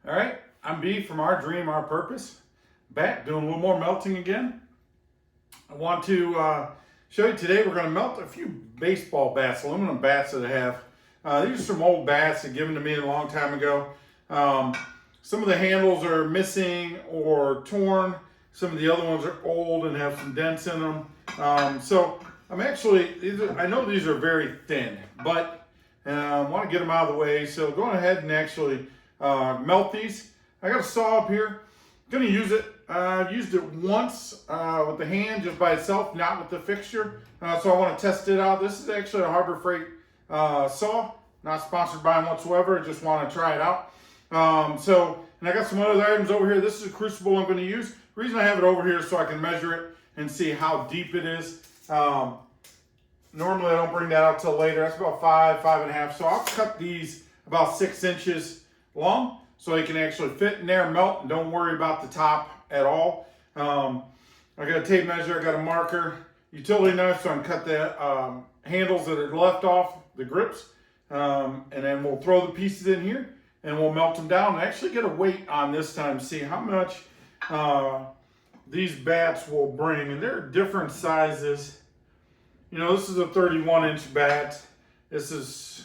All right, I'm B from Our Dream, Our Purpose. Back doing a little more melting again. I want to show you today we're going to melt a few baseball bats, aluminum bats that I have. These are some old bats that given to me a long time ago. Some of the handles are missing or torn. Some of the other ones are old and have some dents in them. So I'm actually, I know these are very thin, but I want to get them out of the way. So going ahead and actually melt these. I got a saw up here. I'm going to use it. I've used it once with the hand just by itself, not with the fixture. So I want to test it out. This is actually a Harbor Freight saw, not sponsored by them whatsoever. I just want to try it out. And I got some other items over here. This is a crucible I'm going to use. The reason I have it over here is so I can measure it and see how deep it is. Normally I don't bring that out till later. That's about 5.5. So I'll cut these about 6 inches long so they can actually fit in there, melt, and don't worry about the top at all. I got a tape measure, I got a marker, utility knife, so I can cut the handles that are left off, the grips, and then we'll throw the pieces in here and we'll melt them down and actually get a weight on this time, see how much these bats will bring. And they're different sizes. You know, this is a 31-inch bat. This is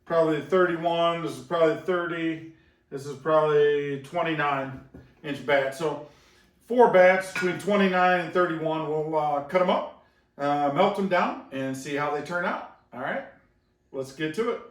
probably 31. This is probably 30. This is probably 29-inch bat. So 4 bats between 29 and 31. We'll cut them up, melt them down, and see how they turn out. All right, let's get to it.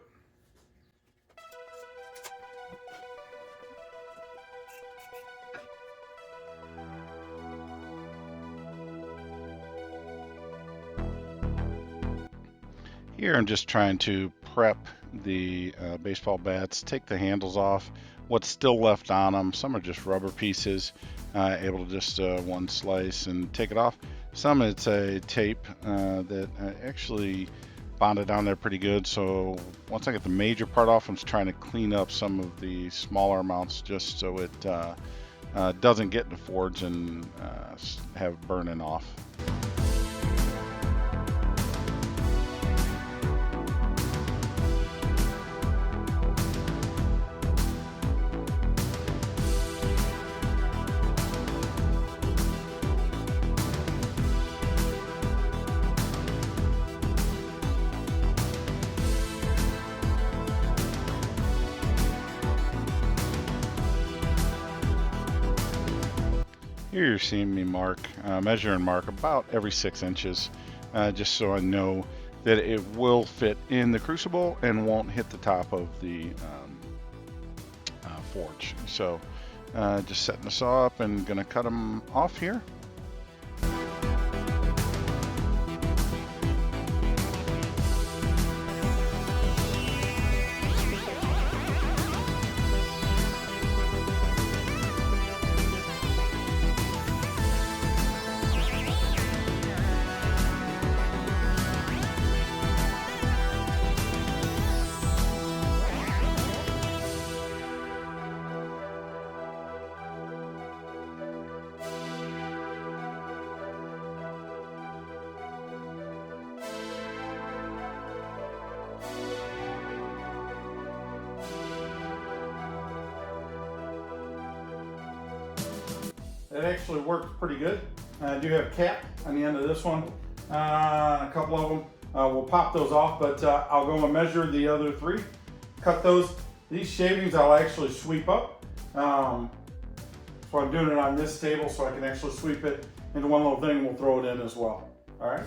Here I'm just trying to prep the baseball bats, take the handles off, what's still left on them. Some are just rubber pieces, able to just one slice and take it off. Some it's a tape that actually bonded down there pretty good. So once I get the major part off, I'm just trying to clean up some of the smaller amounts just so it doesn't get in the forge and have burning off. Here you're seeing me measure and mark about every 6 inches, just so I know that it will fit in the crucible and won't hit the top of the forge. So just setting the saw up and gonna cut them off here. It actually works pretty good. I do have a cap on the end of this one, a couple of them. We'll pop those off, but I'll go and measure the other 3. Cut those. These shavings I'll actually sweep up. So I'm doing it on this table so I can actually sweep it into one little thing and we'll throw it in as well. All right.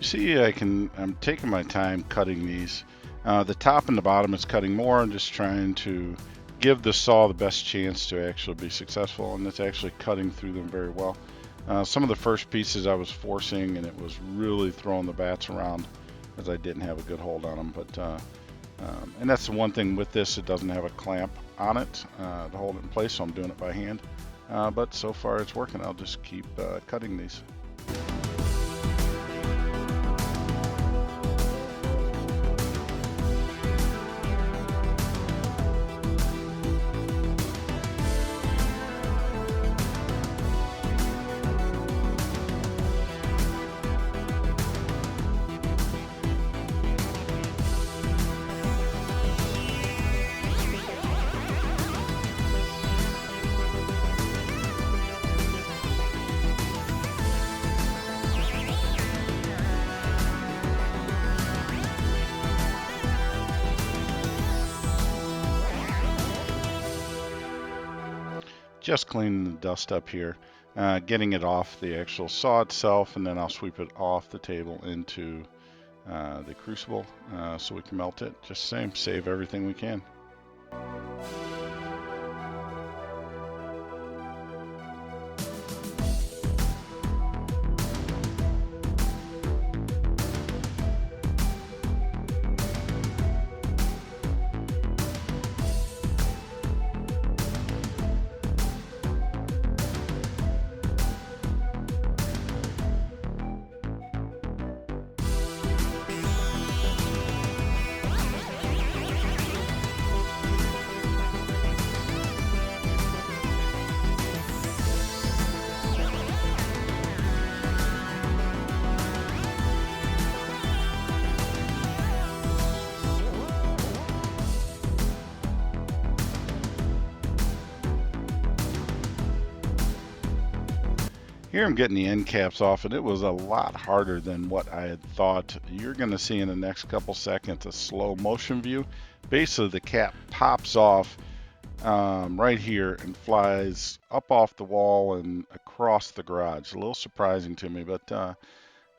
see I'm taking my time cutting these. The top and the bottom is cutting more. I'm just trying to give the saw the best chance to actually be successful, and it's actually cutting through them very well. Some of the first pieces I was forcing, and it was really throwing the bats around as I didn't have a good hold on them. But and that's the one thing with this, it doesn't have a clamp on it to hold it in place, so I'm doing it by hand. But so far it's working. I'll just keep cutting these. Just cleaning the dust up here, getting it off the actual saw itself, and then I'll sweep it off the table into the crucible so we can melt it. Just save everything we can. Here I'm getting the end caps off, and it was a lot harder than what I had thought. You're going to see in the next couple seconds a slow motion view. Basically the cap pops off right here and flies up off the wall and across the garage. A little surprising to me, but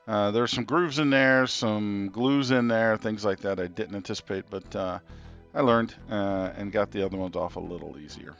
there's some grooves in there, some glues in there, things like that I didn't anticipate, but I learned and got the other ones off a little easier.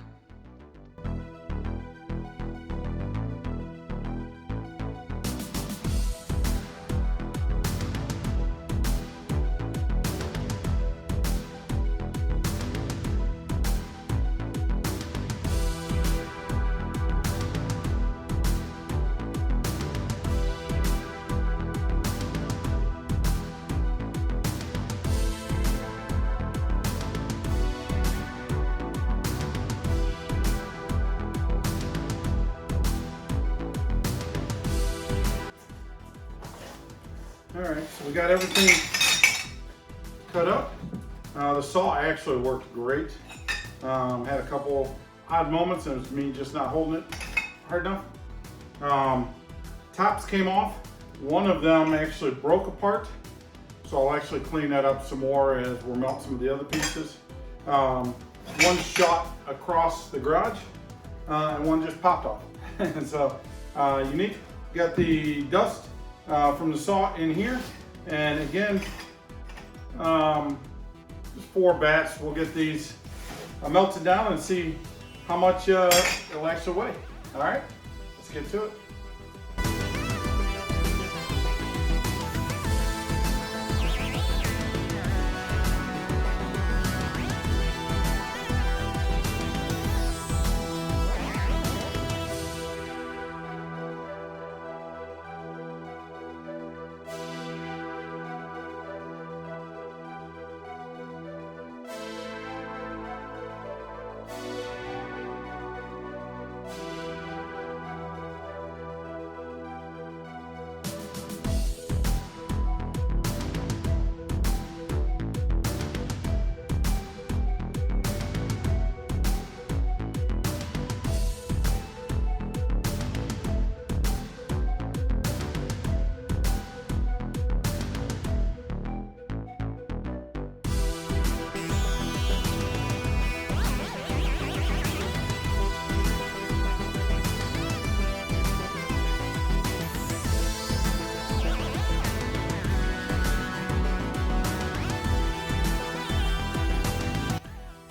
Alright, so we got everything cut up. The saw actually worked great. Had a couple odd moments, and it was me just not holding it hard enough. Tops came off. One of them actually broke apart, so I'll actually clean that up some more as we're melting some of the other pieces. One shot across the garage, and one just popped off. And so unique. Got the dust from the saw in here, and again, just 4 bats. We'll get these melted down and see how much it'll actually weigh. All right, let's get to it.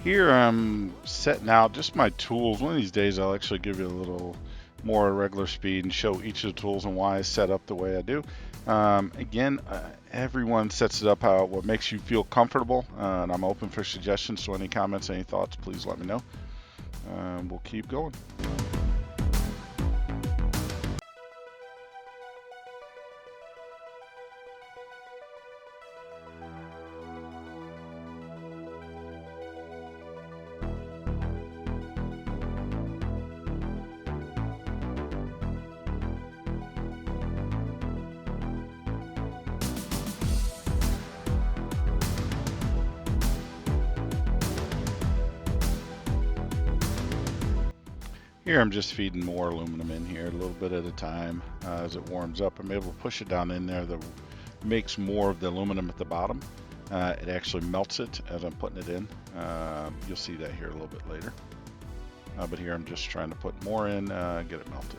Here I'm setting out just my tools. One of these days I'll actually give you a little more regular speed and show each of the tools and why I set up the way I do. Again, everyone sets it up what makes you feel comfortable, and I'm open for suggestions. So any comments, any thoughts, please let me know. We'll keep going. Here I'm just feeding more aluminum in here a little bit at a time. As it warms up, I'm able to push it down in there. That makes more of the aluminum at the bottom. It actually melts it as I'm putting it in. You'll see that here a little bit later. But here I'm just trying to put more in, get it melted.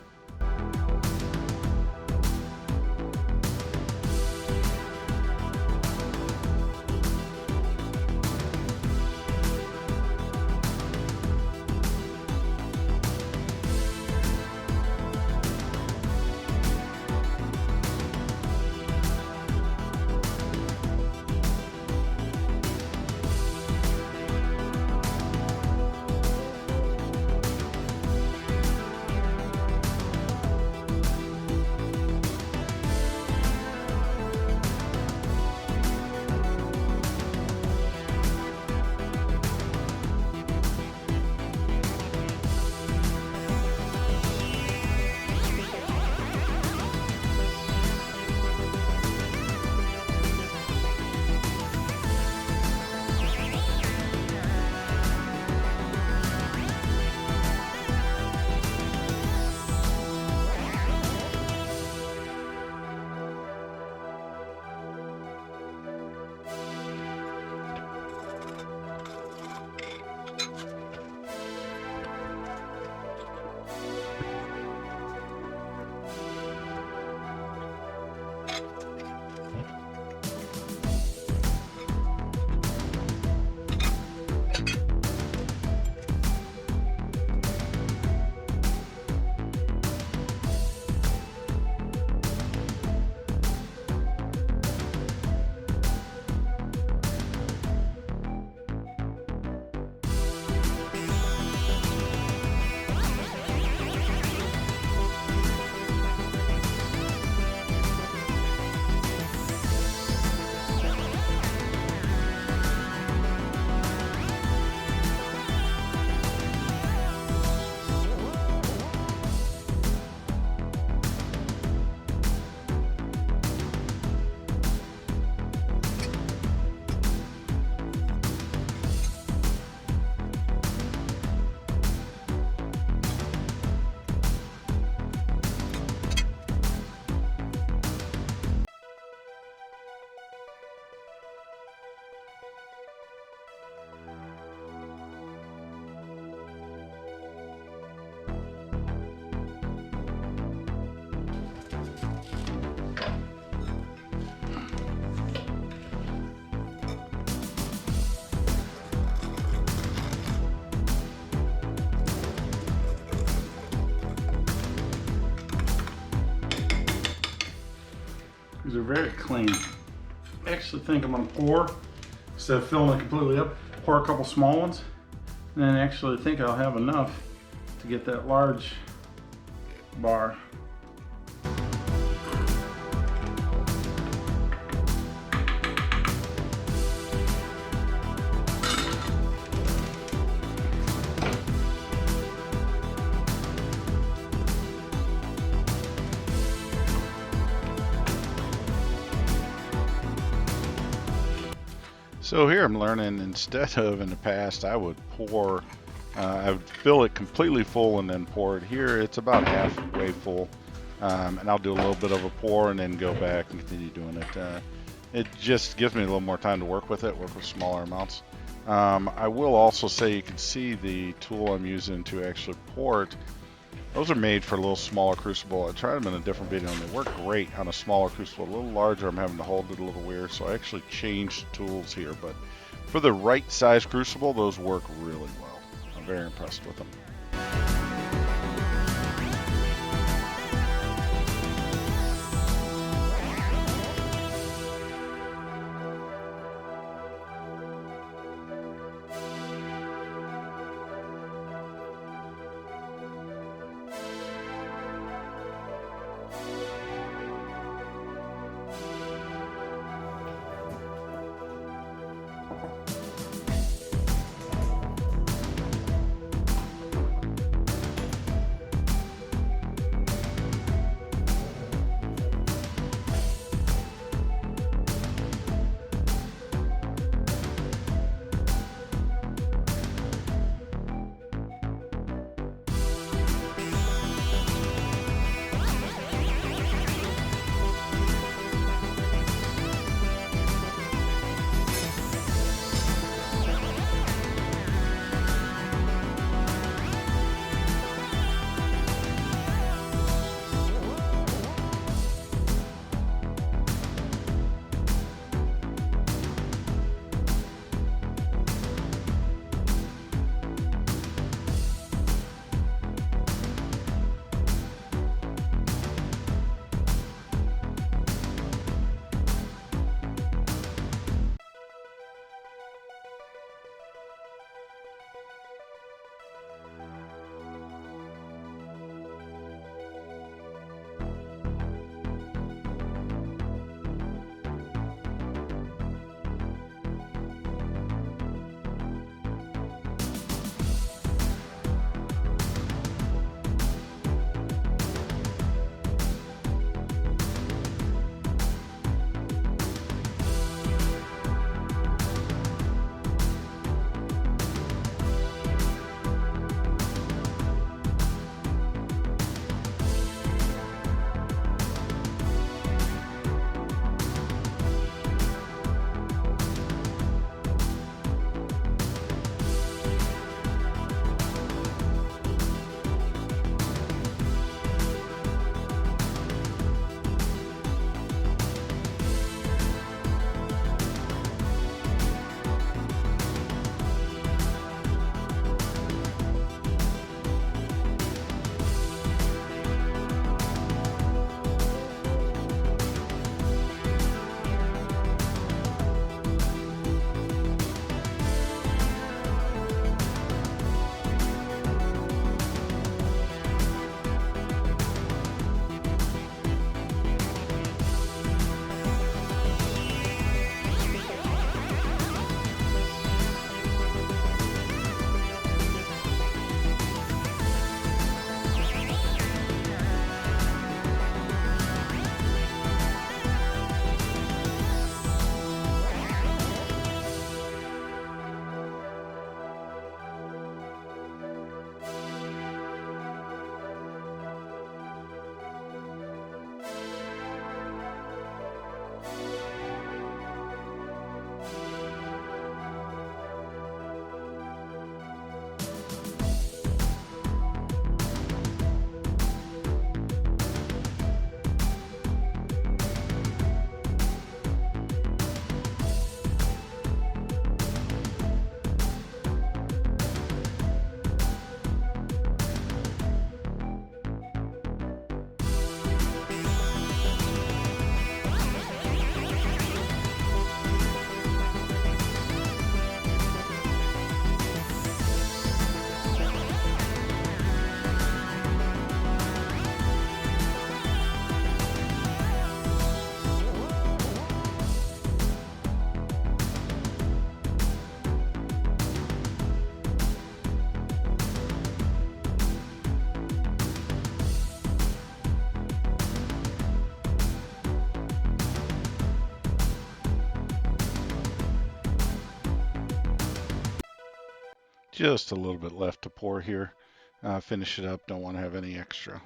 These are very clean. I actually think I'm gonna pour, instead of filling it completely up, pour a couple small ones. And then actually think I'll have enough to get that large bar. So here I'm learning, instead of in the past I would pour, I would fill it completely full and then pour it. Here it's about halfway full, and I'll do a little bit of a pour and then go back and continue doing it. It just gives me a little more time to work with smaller amounts. I will also say you can see the tool I'm using to actually pour it. Those are made for a little smaller crucible. I tried them in a different video and they work great on a smaller crucible. A little larger, I'm having to hold it a little weird, so I actually changed tools here. But For the right size crucible, those work really well. I'm very impressed with them. Just a little bit left to pour here. Finish it up, don't want to have any extra.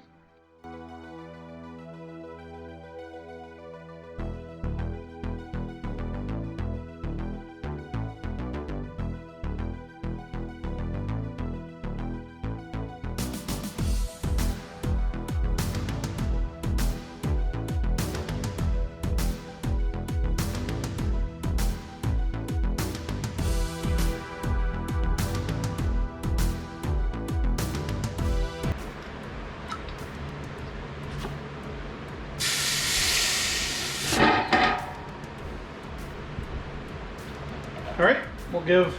We'll give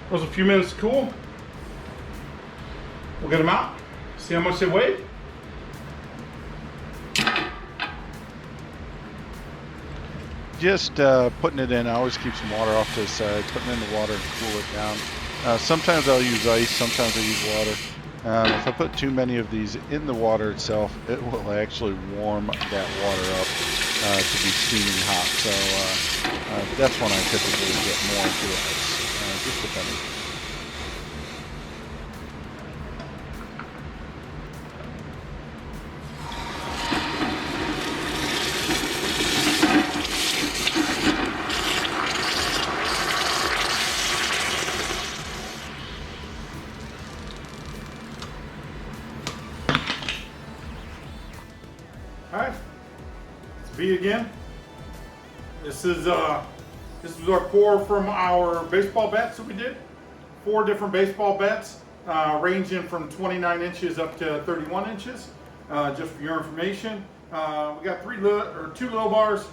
those a few minutes to cool. We'll get them out, see how much they weigh. Just putting it in, I always keep some water off to the side, putting it in the water and cool it down. Sometimes I'll use ice, sometimes I use water. If I put too many of these in the water itself, it will actually warm that water up to be steaming hot. So that's when I typically get more into the ice, just depending. All right, let's beat again. This was our pour from our baseball bats that we did. 4 different baseball bats, ranging from 29 inches up to 31 inches. Just for your information, we got 2 low bars,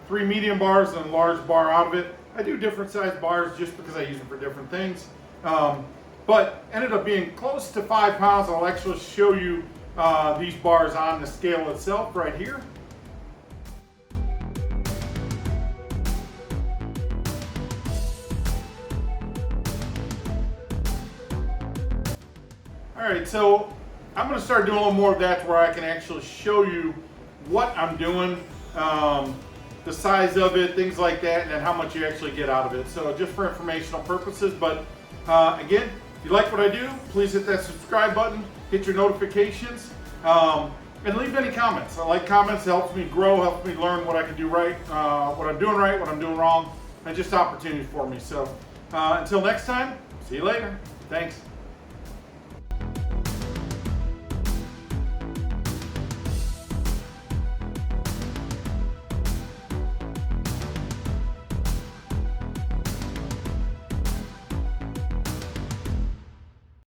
3 medium bars, and a large bar out of it. I do different size bars just because I use them for different things. But ended up being close to 5 pounds. I'll actually show you these bars on the scale itself right here. All right, so I'm going to start doing a little more of that where I can actually show you what I'm doing, the size of it, things like that, and then how much you actually get out of it. So just for informational purposes, but again, if you like what I do, please hit that subscribe button, hit your notifications, and leave any comments. I like comments. It helps me grow, helps me learn what I can do right, what I'm doing right, what I'm doing wrong, and just opportunities for me. So until next time, see you later. Thanks.